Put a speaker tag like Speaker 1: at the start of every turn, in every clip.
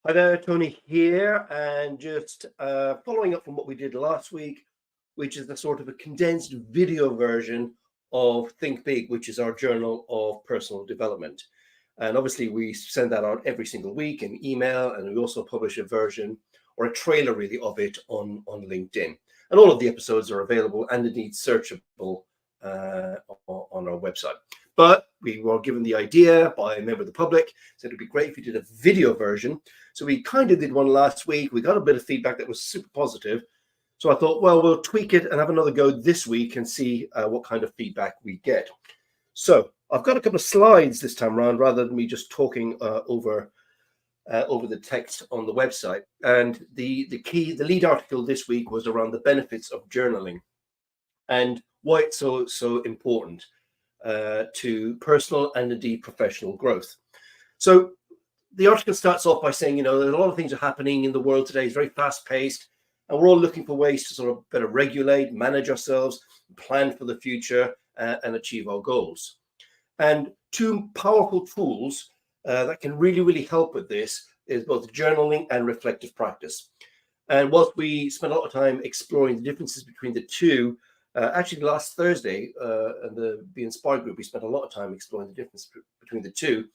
Speaker 1: Hi there, Tony here, and just following up from what we did last week, which is the sort of a condensed video version of Think Big, which is our journal of personal development. And obviously, we send that out every single week in email, and we also publish a version or a trailer really of it on LinkedIn. And all of the episodes are available and indeed searchable on our website. But we were given the idea by a member of the public, said it'd be great if we did a video version. So we kind of did one last week. We got a bit of feedback that was super positive. So I thought, well, we'll tweak it and have another go this week and see what kind of feedback we get. So I've got a couple of slides this time around rather than me just talking over the text on the website. And the lead article this week was around the benefits of journaling and why it's so important to personal and indeed professional growth. So the article starts off by saying, there's a lot of things are happening in the world today. It's very fast paced, and we're all looking for ways to sort of better regulate, manage ourselves, plan for the future, and achieve our goals. And two powerful tools that can really, really help with this is both journaling and reflective practice. And whilst we spent a lot of time exploring the differences between the two, actually last Thursday in the Be Inspired group, we spent a lot of time exploring the difference between the two.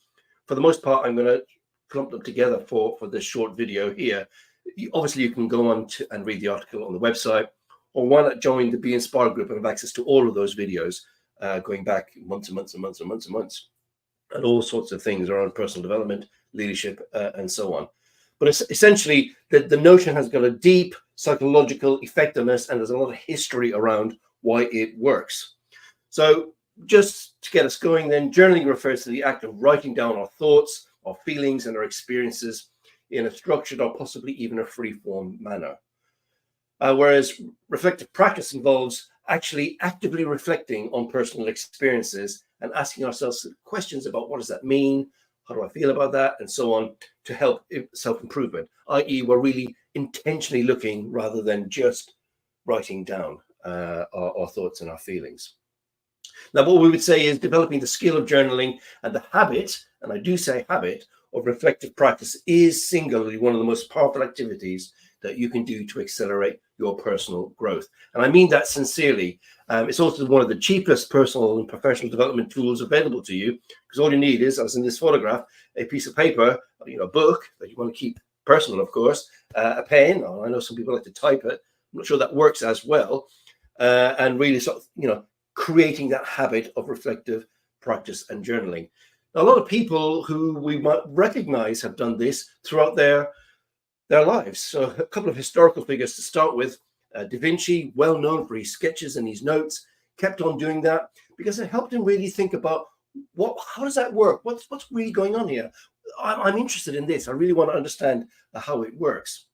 Speaker 1: For the most part, I'm going to clump them together for this short video here. Obviously, you can go on and read the article on the website, or why not join the Be Inspired group and have access to all of those videos going back months and months and months and months and months, and all sorts of things around personal development, leadership, and so on. But essentially, the notion has got a deep psychological effectiveness, and there's a lot of history around why it works. So just to get us going, then, journaling refers to the act of writing down our thoughts, our feelings, and our experiences in a structured or possibly even a free-form manner. Whereas reflective practice involves actually actively reflecting on personal experiences and asking ourselves questions about what does that mean, how do I feel about that, and so on, to help self-improvement, i.e. we're really intentionally looking rather than just writing down our thoughts and our feelings. Now, what we would say is developing the skill of journaling and the habit, and I do say habit, of reflective practice is singularly one of the most powerful activities that you can do to accelerate your personal growth. And I mean that sincerely. It's also one of the cheapest personal and professional development tools available to you, because all you need is, as in this photograph, a piece of paper, a book that you want to keep personal, of course, a pen. I know some people like to type it. I'm not sure that works as well. And really sort of, creating that habit of reflective practice and journaling. Now, a lot of people who we might recognize have done this throughout their lives. So a couple of historical figures to start with. Da Vinci, well known for his sketches and his notes, kept on doing that because it helped him really think about how does that work? What's really going on here? I'm interested in this. I really want to understand how it works.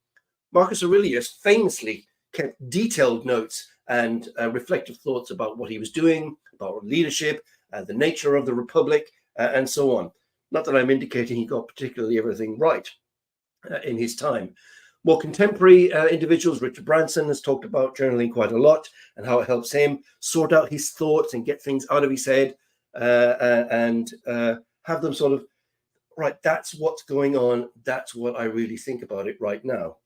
Speaker 1: Marcus Aurelius famously kept detailed notes and reflective thoughts about what he was doing, about leadership, the nature of the republic, and so on. Not that I'm indicating he got particularly everything right in his time. More contemporary individuals, Richard Branson has talked about journaling quite a lot and how it helps him sort out his thoughts and get things out of his head and have them sort of, right, that's what's going on. That's what I really think about it right now.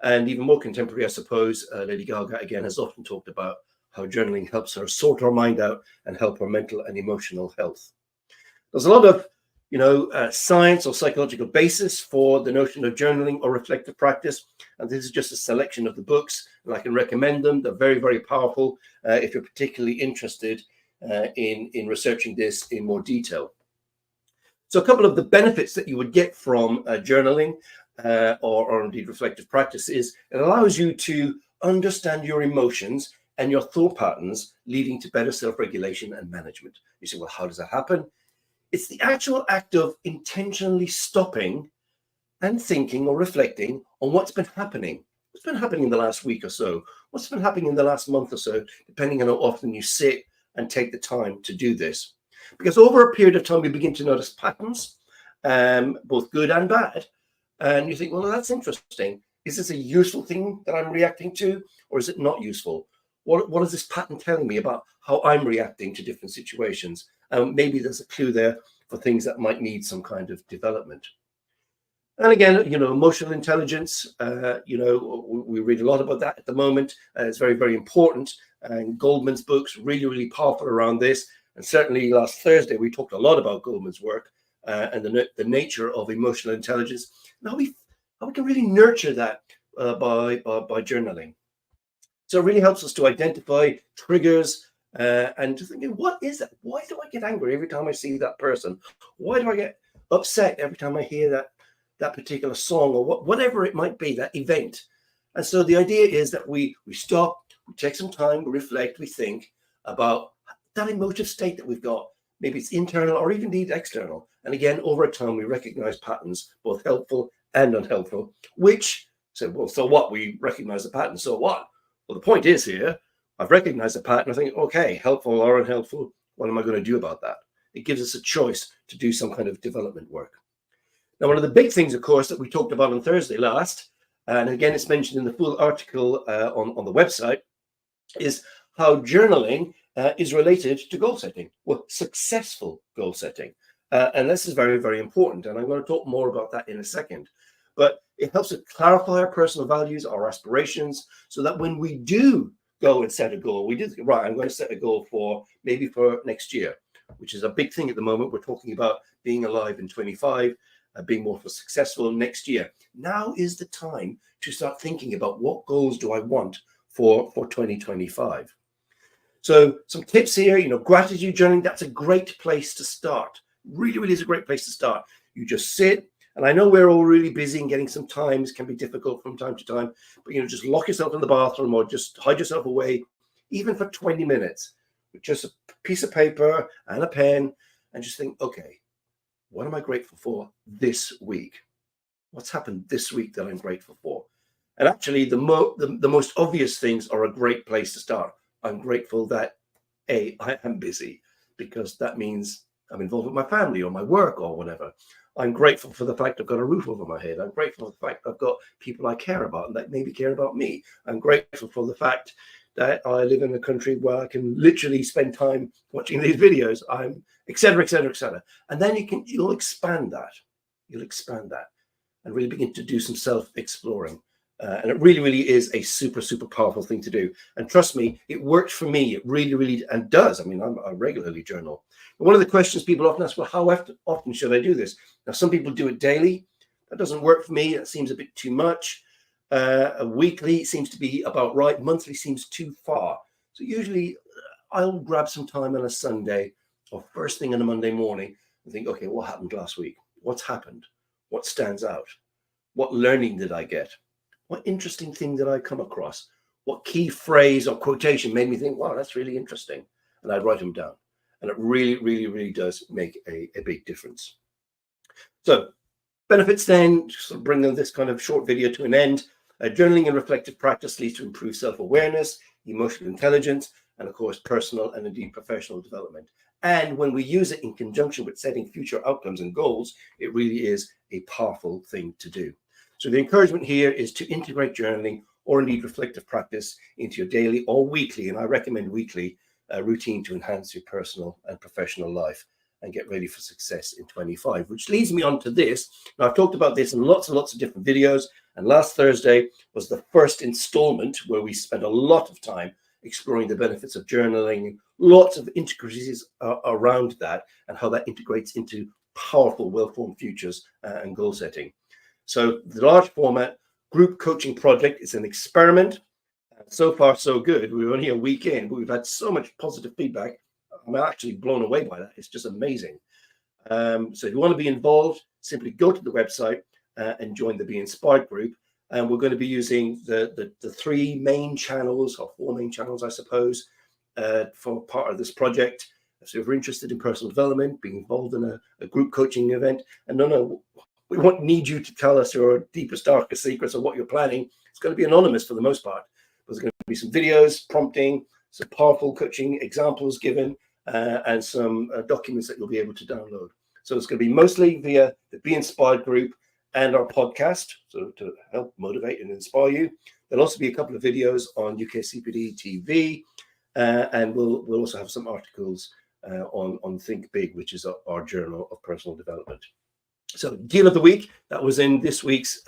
Speaker 1: And even more contemporary, I suppose, Lady Gaga, again, has often talked about how journaling helps her sort her mind out and help her mental and emotional health. There's a lot of, science or psychological basis for the notion of journaling or reflective practice. And this is just a selection of the books, and I can recommend them. They're very, very powerful if you're particularly interested in researching this in more detail. So a couple of the benefits that you would get from journaling or indeed reflective practice is it allows you to understand your emotions and your thought patterns, leading to better self-regulation and management. You say, well, how does that happen? It's the actual act of intentionally stopping and thinking or reflecting on what's been happening. What's been happening in the last week or so? What's been happening in the last month or so, depending on how often you sit and take the time to do this. Because over a period of time, we begin to notice patterns, both good and bad. And you think, well, that's interesting. Is this a useful thing that I'm reacting to, or is it not useful? What is this pattern telling me about how I'm reacting to different situations? Maybe there's a clue there for things that might need some kind of development. And again, emotional intelligence, we read a lot about that at the moment. It's very, very important. And Goldman's books, really, really powerful around this. And certainly last Thursday, we talked a lot about Goldman's work and the nature of emotional intelligence and how we can really nurture that by journaling. So it really helps us to identify triggers and to think, what is that? Why do I get angry every time I see that person? Why do I get upset every time I hear that particular song or whatever it might be, that event? And so the idea is that we stop, we take some time, we reflect, we think about that emotive state that we've got. Maybe it's internal or even indeed external. And again, over time, we recognize patterns, both helpful and unhelpful, which, so what? We recognize the pattern, so what? Well, the point is here, I've recognized the pattern. I think, okay, helpful or unhelpful, what am I going to do about that? It gives us a choice to do some kind of development work. Now, one of the big things, of course, that we talked about on Thursday last, and again, it's mentioned in the full article on the website, is how journaling is related to goal setting, well, successful goal setting. And this is very, very important. And I'm going to talk more about that in a second. But it helps to clarify our personal values, our aspirations, so that when we do go and set a goal, we do, right, I'm going to set a goal for maybe for next year, which is a big thing at the moment. We're talking about being alive in 25, being more successful next year. Now is the time to start thinking about what goals do I want for 2025. So some tips here, gratitude journaling, that's a great place to start. Really, really is a great place to start. You just sit, and I know we're all really busy and getting some times can be difficult from time to time, but just lock yourself in the bathroom or just hide yourself away, even for 20 minutes, with just a piece of paper and a pen, and just think, okay, what am I grateful for this week? What's happened this week that I'm grateful for? And actually, the most obvious things are a great place to start. I'm grateful that, I am busy, because that means I'm involved with my family or my work or whatever. I'm grateful for the fact I've got a roof over my head. I'm grateful for the fact I've got people I care about and that maybe care about me. I'm grateful for the fact that I live in a country where I can literally spend time watching these videos. I'm et cetera, et cetera, et cetera. And then you'll expand that. You'll expand that and really begin to do some self-exploring. And it really, really is a super, super powerful thing to do. And trust me, it worked for me. It really, really, and does. I mean, I regularly journal. One of the questions people often ask, well, how often should I do this? Now, some people do it daily. That doesn't work for me. That seems a bit too much. Weekly seems to be about right. Monthly seems too far. So usually I'll grab some time on a Sunday or first thing on a Monday morning and think, okay, what happened last week? What's happened? What stands out? What learning did I get? What interesting thing did I come across? What key phrase or quotation made me think, wow, that's really interesting? And I'd write them down. And it really, really, really does make a big difference. So benefits then, just bringing this kind of short video to an end. Journaling and reflective practice leads to improved self-awareness, emotional intelligence, and of course, personal and indeed professional development. And when we use it in conjunction with setting future outcomes and goals, it really is a powerful thing to do. So the encouragement here is to integrate journaling or indeed reflective practice into your daily or weekly, and I recommend weekly, routine to enhance your personal and professional life and get ready for success in 25, which leads me on to this. Now, I've talked about this in lots and lots of different videos, and last Thursday was the first installment where we spent a lot of time exploring the benefits of journaling, lots of intricacies around that and how that integrates into powerful, well-formed futures and goal setting. So the large format group coaching project is an experiment. So far, so good. We're only a week in, but we've had so much positive feedback. I'm actually blown away by that. It's just amazing. So if you want to be involved, simply go to the website and join the Be Inspired group. And we're going to be using the three main channels, or four main channels, I suppose, for part of this project. So if you're interested in personal development, being involved in a group coaching event, and we won't need you to tell us your deepest, darkest secrets or what you're planning. It's going to be anonymous for the most part. There's going to be some videos, prompting, some powerful coaching examples given, and some documents that you'll be able to download. So it's going to be mostly via the Be Inspired group and our podcast, so to help motivate and inspire you. There'll also be a couple of videos on UKCPD-TV, and we'll also have some articles on Think Big, which is our journal of personal development. So deal of the week that was in this week's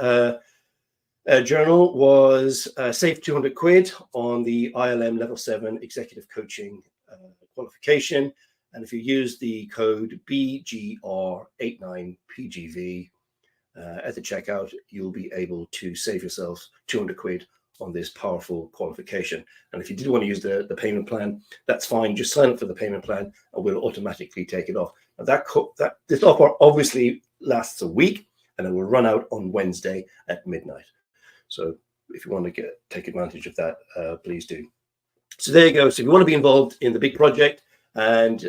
Speaker 1: journal was save 200 quid on the ILM level 7 executive coaching qualification. And if you use the code BGR89PGV at the checkout, you'll be able to save yourself 200 quid on this powerful qualification. And if you did want to use the payment plan, that's fine. Just sign up for the payment plan and we'll automatically take it off. Now this offer obviously lasts a week and it will run out on Wednesday at midnight. So if you want to take advantage of that, please do. So there you go. So if you want to be involved in the big project and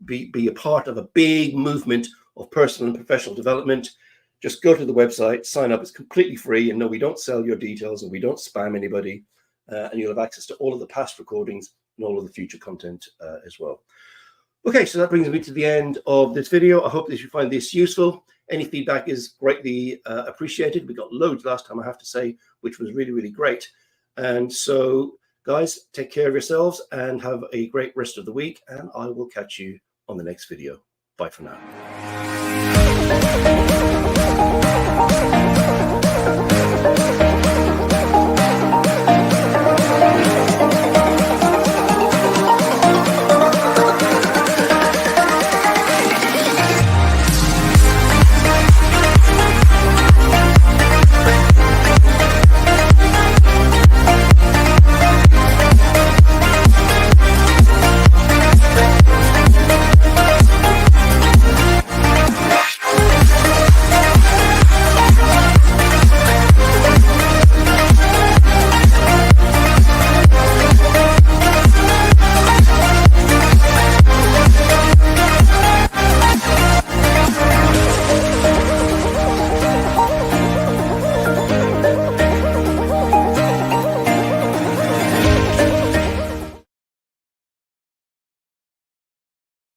Speaker 1: be a part of a big movement of personal and professional development, just go to the website, sign up. It's completely free. And no, we don't sell your details and we don't spam anybody. And you'll have access to all of the past recordings and all of the future content as well. Okay, so that brings me to the end of this video. I hope that you find this useful. Any feedback is greatly appreciated. We got loads last time, I have to say, which was really, really great. And so, guys, take care of yourselves and have a great rest of the week. And I will catch you on the next video. Bye for now.